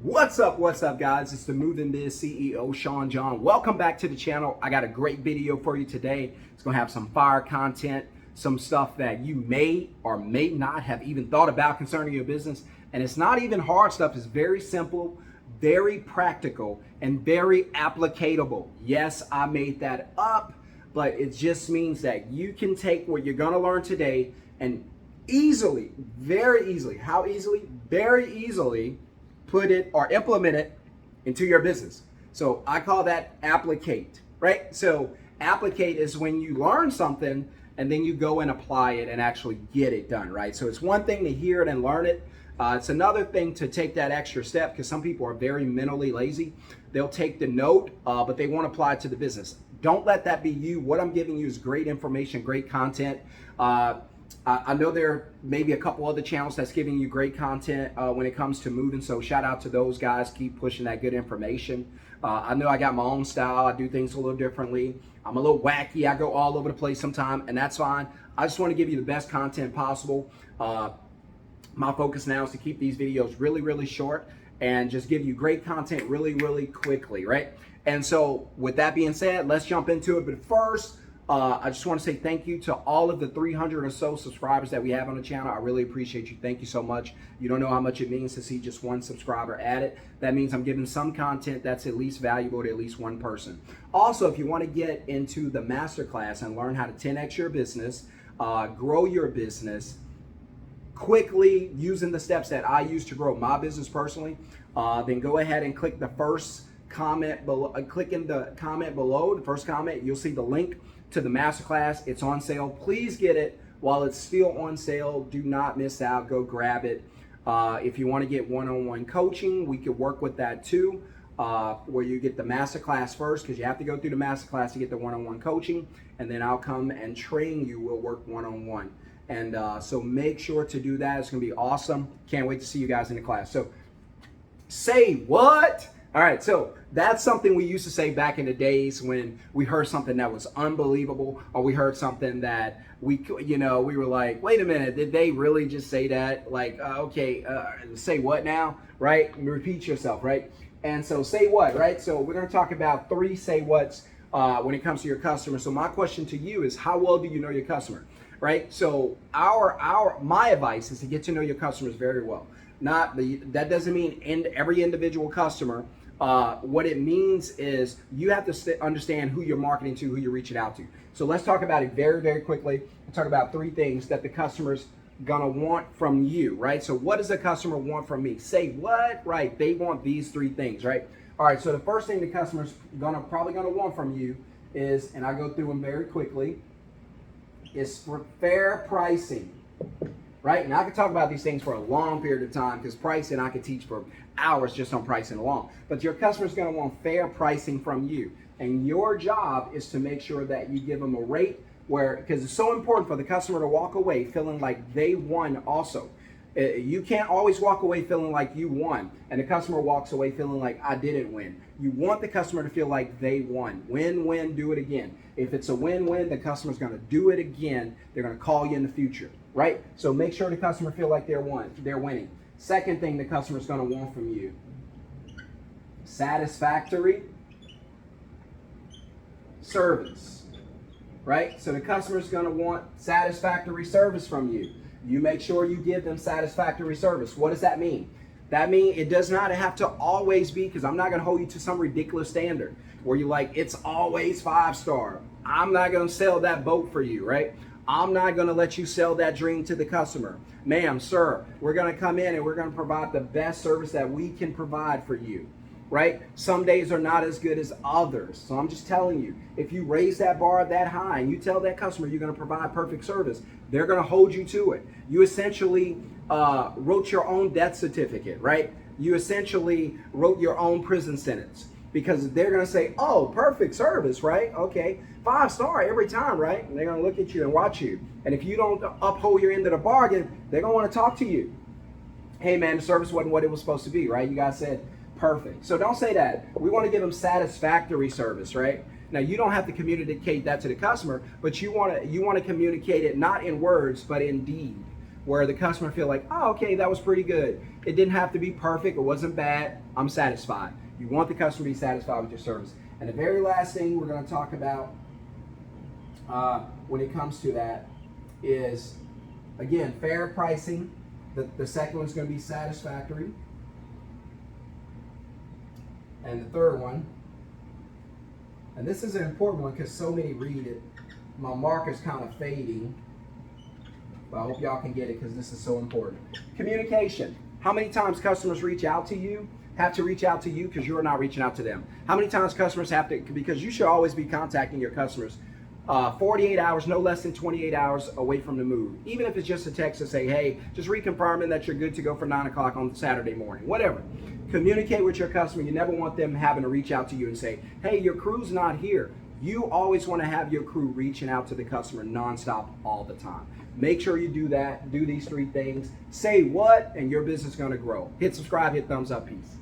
What's up, guys? It's the Moving Biz CEO, Sean John. Welcome back to the channel. I got a great video for you today. It's going to have some fire content, some stuff that you may or may not have even thought about concerning your business. And it's not even hard stuff. It's very simple, very practical, and very applicable. Yes, I made that up, but it just means that you can take what you're going to learn today and easily, very easily, how easily? Very easily put it or implement it into your business. So I call that applicate, right? So applicate is when you learn something and then you go and apply it and actually get it done, right? So it's one thing to hear it and learn it. It's another thing to take that extra step because some people are very mentally lazy. They'll take the note, but they won't apply it to the business. Don't let that be you. What I'm giving you is great information, great content. I know there may be a couple other channels that's giving you great content when it comes to moving. So shout out to those guys. Keep pushing that good information. I know I got my own style. I do things a little differently. I'm a little wacky. I go all over the place sometimes, and that's fine. I just want to give you the best content possible. My focus now is to keep these videos really, really short and just give you great content really, really quickly, right? And so with that being said, let's jump into it. But first, I just want to say thank you to all of the 300 or so subscribers that we have on the channel. I really appreciate you. Thank you so much. You don't know how much it means to see just one subscriber added. That means I'm giving some content that's at least valuable to at least one person. Also, if you want to get into the masterclass and learn how to 10x your business, grow your business quickly using the steps that I use to grow my business personally, then go ahead and click the first comment below. Click in the comment below, the first comment. You'll see the link to the masterclass. It's on sale. Please get it while it's still on sale. Do not miss out. Go grab it. If you want to get one-on-one coaching, we could work with that too, where you get the masterclass first because you have to go through the masterclass to get the one-on-one coaching, and then I'll come and train you. We'll work one-on-one. And so make sure to do that. It's going to be awesome. Can't wait to see you guys in the class. So say what? All right, so that's something we used to say back in the days when we heard something that was unbelievable, or we heard something that we were like, wait a minute, did they really just say that? Like, say what now, right? Repeat yourself, right? And so say what, right? So we're going to talk about 3 say whats when it comes to your customer. So my question to you is, how well do you know your customer, right? So my advice is to get to know your customers very well. That doesn't mean every individual customer. What it means is you have to understand who you're marketing to, who you're reaching out to. So let's talk about it very, very quickly and talk about 3 things that the customer's gonna want from you, right? So what does the customer want from me? Say what? Right, they want these 3 things, right? All right, so the first thing the customer's probably gonna want from you is, and I go through them very quickly, is for fair pricing. Right? And I could talk about these things for a long period of time because pricing I could teach for hours just on pricing alone. But your customer's going to want fair pricing from you. And your job is to make sure that you give them a rate because it's so important for the customer to walk away feeling like they won also. You can't always walk away feeling like you won and the customer walks away feeling like I didn't win. You want the customer to feel like they won. Win-win, do it again. If it's a win-win, the customer's going to do it again. They're going to call you in the future, right? So make sure the customer feel like they're winning. Second thing the customer's going to want from you, satisfactory service, right? So the customer's going to want satisfactory service from you. You make sure you give them satisfactory service. What does that mean? That means it does not have to always be, because I'm not going to hold you to some ridiculous standard where you're like, it's always 5-star. I'm not going to sell that boat for you, right? I'm not going to let you sell that dream to the customer. Ma'am, sir, we're going to come in and we're going to provide the best service that we can provide for you, right? Some days are not as good as others. So I'm just telling you, if you raise that bar that high and you tell that customer you're going to provide perfect service, they're going to hold you to it. You essentially wrote your own death certificate, right? You essentially wrote your own prison sentence because they're going to say, oh, perfect service, right? Okay, 5-star every time, right? And they're going to look at you and watch you. And if you don't uphold your end of the bargain, they're going to want to talk to you. Hey, man, the service wasn't what it was supposed to be, right? You guys said perfect. So don't say that. We want to give them satisfactory service, right? Now, you don't have to communicate that to the customer, but you want to communicate it not in words, but in deed, where the customer feel like, oh, okay, that was pretty good. It didn't have to be perfect. It wasn't bad. I'm satisfied. You want the customer to be satisfied with your service. And the very last thing we're going to talk about when it comes to that is, again, fair pricing. The second one's going to be satisfactory. And the third one, and this is an important one because so many read it. My marker's kind of fading, but I hope y'all can get it because this is so important. Communication. How many times customers reach out to you, have to reach out to you because you're not reaching out to them? How many times customers have to, because you should always be contacting your customers 48 hours, no less than 28 hours away from the move. Even if it's just a text to say, hey, just reconfirming that you're good to go for 9 o'clock on Saturday morning, whatever. Communicate with your customer. You never want them having to reach out to you and say, hey, your crew's not here. You always want to have your crew reaching out to the customer nonstop all the time. Make sure you do that. Do these 3 things. Say what, and your business is going to grow. Hit subscribe, hit thumbs up, peace.